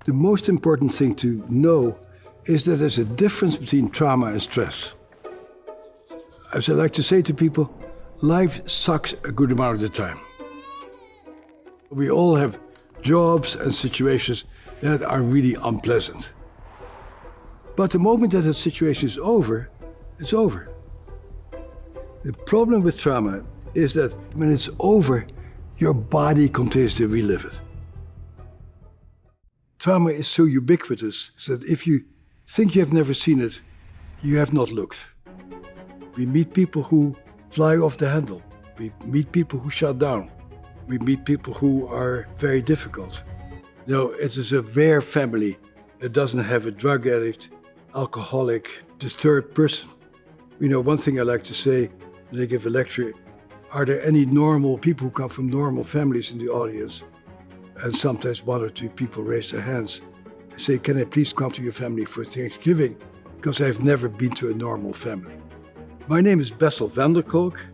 The most important thing to know is that there's a difference between trauma and stress. As I like to say to people, life sucks a good amount of the time. We all have jobs and situations that are really unpleasant. But the moment that situation is over, it's over. The problem with trauma is that when it's over, your body continues to relive it. Trauma is so ubiquitous that if you think you have never seen it, you have not looked. We meet people who fly off the handle. We meet people who shut down. We meet people who are very difficult. No, it is a rare family that doesn't have a drug addict, alcoholic, disturbed person. You know, one thing I like to say when I give a lecture, are there any normal people who come from normal families in the audience? And sometimes one or two people raise their hands and say, can I please come to your family for Thanksgiving? Because I've never been to a normal family. My name is Bessel van der Kolk.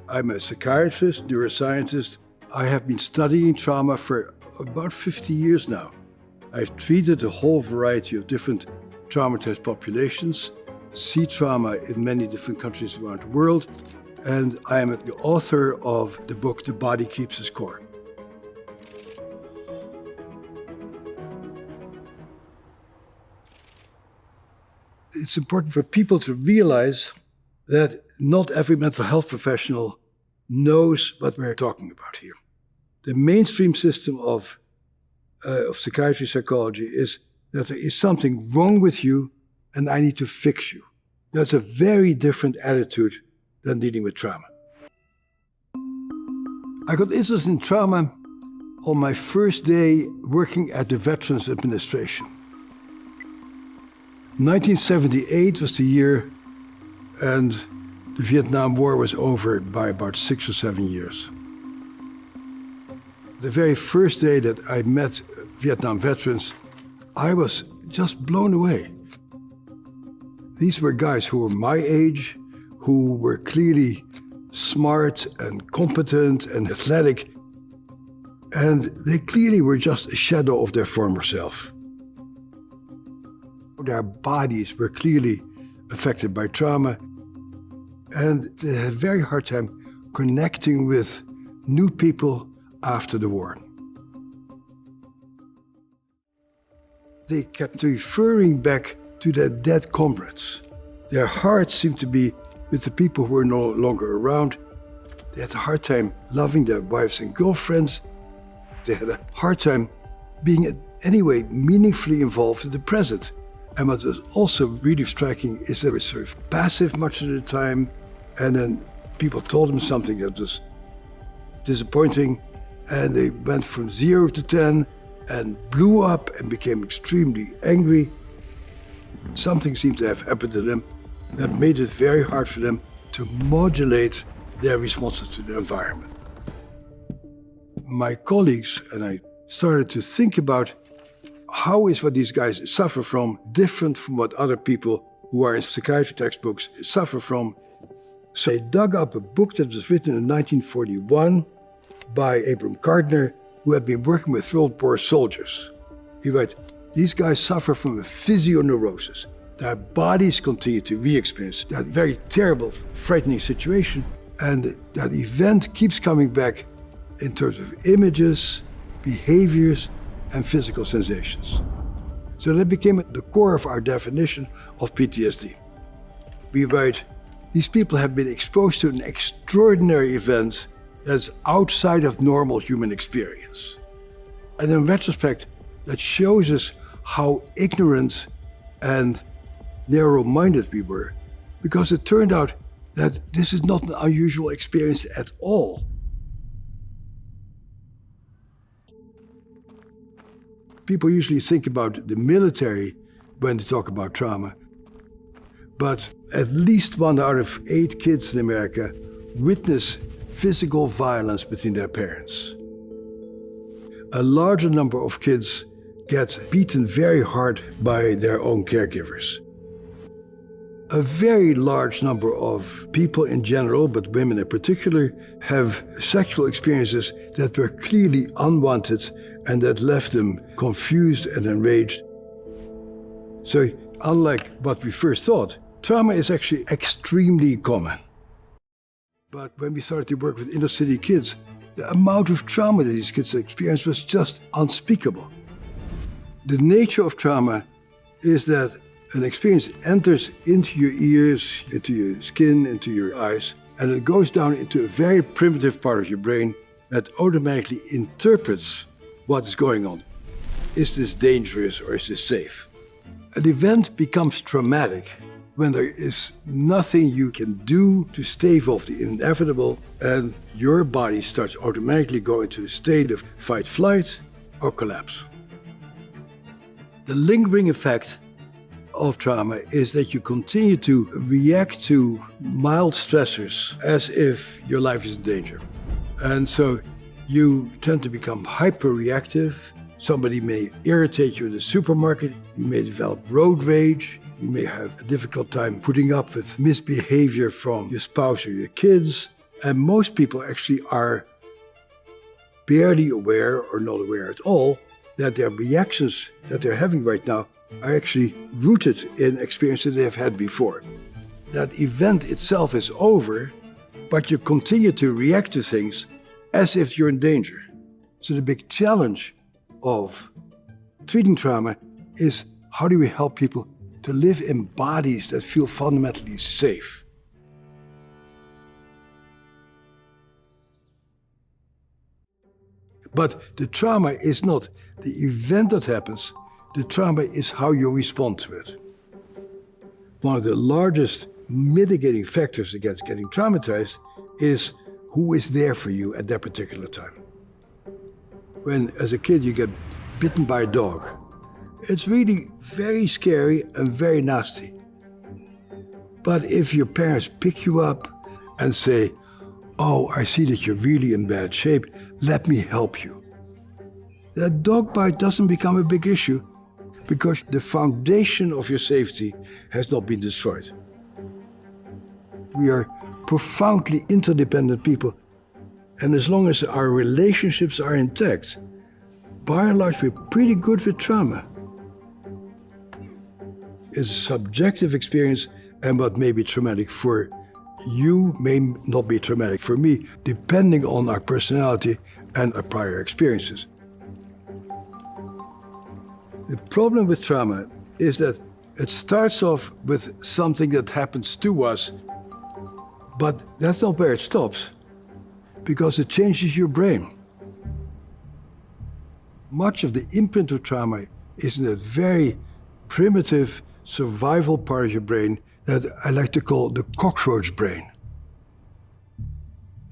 I'm a psychiatrist, neuroscientist. I have been studying trauma for about 50 years now. I've treated a whole variety of different traumatized populations, see trauma in many different countries around the world, and I am the author of the book, The Body Keeps Its Score. It's important for people to realize that not every mental health professional knows what we're talking about here. The mainstream system of psychiatry, psychology is that there is something wrong with you and I need to fix you. That's a very different attitude than dealing with trauma. I got interested in trauma on my first day working at the Veterans Administration. 1978 was the year, and the Vietnam War was over by about 6 or 7 years. The very first day that I met Vietnam veterans, I was just blown away. These were guys who were my age, who were clearly smart and competent and athletic, and they clearly were just a shadow of their former self. Their bodies were clearly affected by trauma, and they had a very hard time connecting with new people after the war. They kept referring back to their dead comrades. Their hearts seemed to be with the people who were no longer around. They had a hard time loving their wives and girlfriends. They had a hard time being in any way meaningfully involved in the present. And what was also really striking is they were sort of passive much of the time, and then people told them something that was disappointing, and they went from 0 to 10 and blew up and became extremely angry. Something seemed to have happened to them that made it very hard for them to modulate their responses to the environment. My colleagues and I started to think about how is what these guys suffer from different from what other people who are in psychiatry textbooks suffer from. So I dug up a book that was written in 1941 by Abram Gardner, who had been working with World War soldiers. He writes, these guys suffer from a physioneurosis. Their bodies continue to re-experience that very terrible, frightening situation, and that event keeps coming back in terms of images, behaviors, and physical sensations. So that became the core of our definition of PTSD. We write, these people have been exposed to an extraordinary event that's outside of normal human experience. And in retrospect, that shows us how ignorant and narrow-minded we were, because it turned out that this is not an unusual experience at all. People usually think about the military when they talk about trauma, but at least 1 out of 8 kids in America witness physical violence between their parents. A larger number of kids get beaten very hard by their own caregivers. A very large number of people in general, but women in particular, have sexual experiences that were clearly unwanted and that left them confused and enraged. So, unlike what we first thought, trauma is actually extremely common. But when we started to work with inner city kids, the amount of trauma that these kids experienced was just unspeakable. The nature of trauma is that an experience enters into your ears, into your skin, into your eyes, and it goes down into a very primitive part of your brain that automatically interprets what is going on. Is this dangerous or is this safe? An event becomes traumatic when there is nothing you can do to stave off the inevitable, and your body starts automatically going into a state of fight, flight, or collapse. The lingering effect of trauma is that you continue to react to mild stressors as if your life is in danger. And so you tend to become hyper-reactive. Somebody may irritate you in the supermarket. You may develop road rage. You may have a difficult time putting up with misbehavior from your spouse or your kids. And most people actually are barely aware or not aware at all that their reactions that they're having right now are actually rooted in experiences they have had before. That event itself is over, but you continue to react to things as if you're in danger. So the big challenge of treating trauma is how do we help people to live in bodies that feel fundamentally safe? But the trauma is not the event that happens. The trauma is how you respond to it. One of the largest mitigating factors against getting traumatized is who is there for you at that particular time. When, as a kid, you get bitten by a dog, it's really very scary and very nasty. But if your parents pick you up and say, "Oh, I see that you're really in bad shape, let me help you," that dog bite doesn't become a big issue because the foundation of your safety has not been destroyed. We are profoundly interdependent people, and as long as our relationships are intact, by and large, we're pretty good with trauma. It's a subjective experience, and what may be traumatic for you may not be traumatic for me, depending on our personality and our prior experiences. The problem with trauma is that it starts off with something that happens to us, but that's not where it stops, because it changes your brain. Much of the imprint of trauma is in that very primitive survival part of your brain that I like to call the cockroach brain.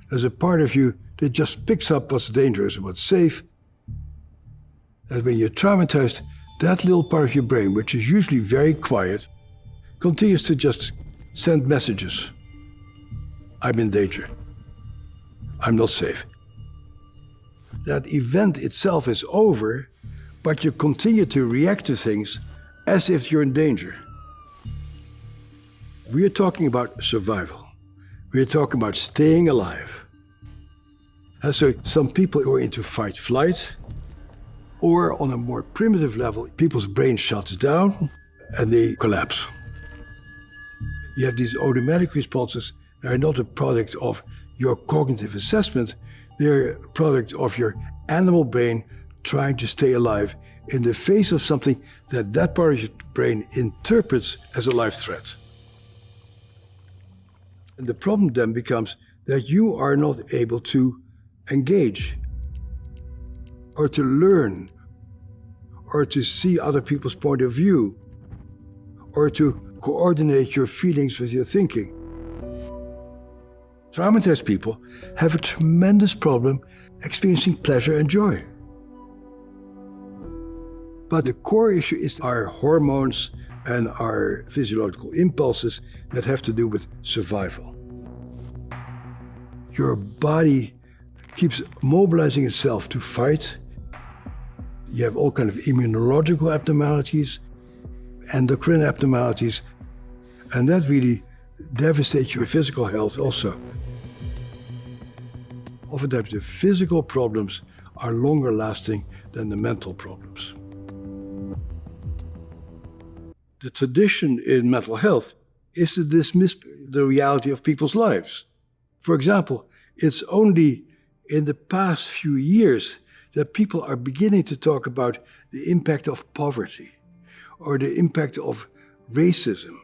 There's a part of you that just picks up what's dangerous and what's safe. And when you're traumatized, that little part of your brain, which is usually very quiet, continues to just send messages. I'm in danger. I'm not safe. That event itself is over, but you continue to react to things as if you're in danger. We're talking about survival. We're talking about staying alive. And so some people go into fight-flight, or on a more primitive level, people's brain shuts down and they collapse. You have these automatic responses that are not a product of your cognitive assessment, they're a product of your animal brain trying to stay alive in the face of something that part of your brain interprets as a life threat. And the problem then becomes that you are not able to engage, or to learn, or to see other people's point of view, or to coordinate your feelings with your thinking. Traumatized people have a tremendous problem experiencing pleasure and joy. But the core issue is our hormones and our physiological impulses that have to do with survival. Your body keeps mobilizing itself to fight. You have all kinds of immunological abnormalities, endocrine abnormalities, And that really devastates your physical health also. Oftentimes the physical problems are longer lasting than the mental problems. The tradition in mental health is to dismiss the reality of people's lives. For example, it's only in the past few years that people are beginning to talk about the impact of poverty, or the impact of racism,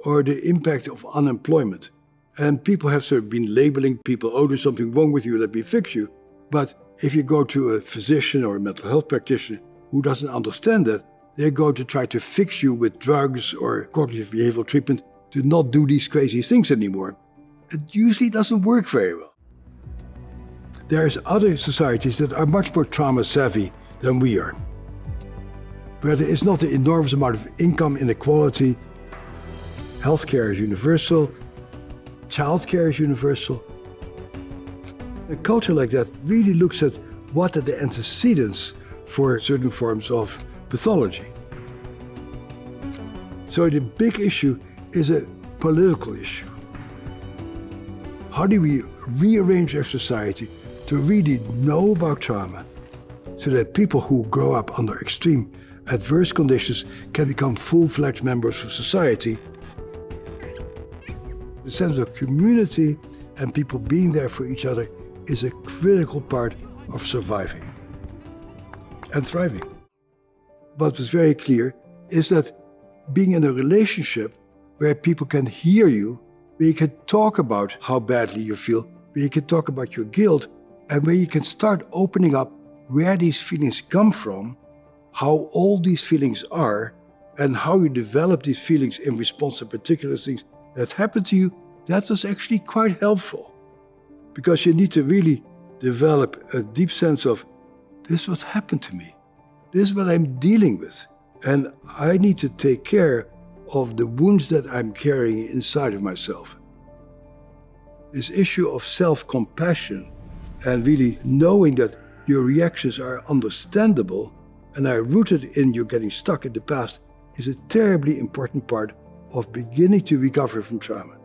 or the impact of unemployment. And people have sort of been labeling people, oh, there's something wrong with you, let me fix you. But if you go to a physician or a mental health practitioner who doesn't understand that, they're going to try to fix you with drugs or cognitive behavioral treatment to not do these crazy things anymore. It usually doesn't work very well. There's other societies that are much more trauma savvy than we are, where there is not an enormous amount of income inequality. Healthcare is universal, childcare is universal. A culture like that really looks at what are the antecedents for certain forms of pathology. So the big issue is a political issue. How do we rearrange our society to really know about trauma so that people who grow up under extreme adverse conditions can become full-fledged members of society? The sense of community and people being there for each other is a critical part of surviving and thriving. What was very clear is that being in a relationship where people can hear you, where you can talk about how badly you feel, where you can talk about your guilt, and where you can start opening up where these feelings come from, how old these feelings are, and how you develop these feelings in response to particular things that happen to you, that was actually quite helpful. Because you need to really develop a deep sense of, this is what happened to me. This is what I'm dealing with. And I need to take care of the wounds that I'm carrying inside of myself. This issue of self-compassion and really knowing that your reactions are understandable and are rooted in you getting stuck in the past is a terribly important part of beginning to recover from trauma.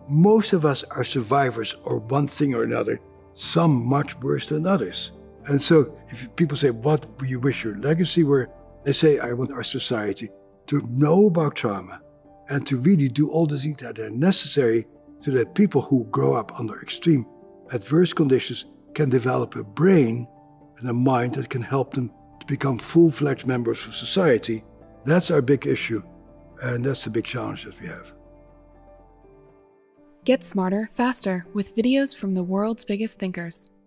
Most of us are survivors or one thing or another, some much worse than others. And so if people say, what do you wish your legacy were? I say, I want our society to know about trauma and to really do all the things that are necessary so that people who grow up under extreme adverse conditions can develop a brain and a mind that can help them to become full-fledged members of society. That's our big issue, and that's the big challenge that we have. Get smarter, faster with videos from the world's biggest thinkers.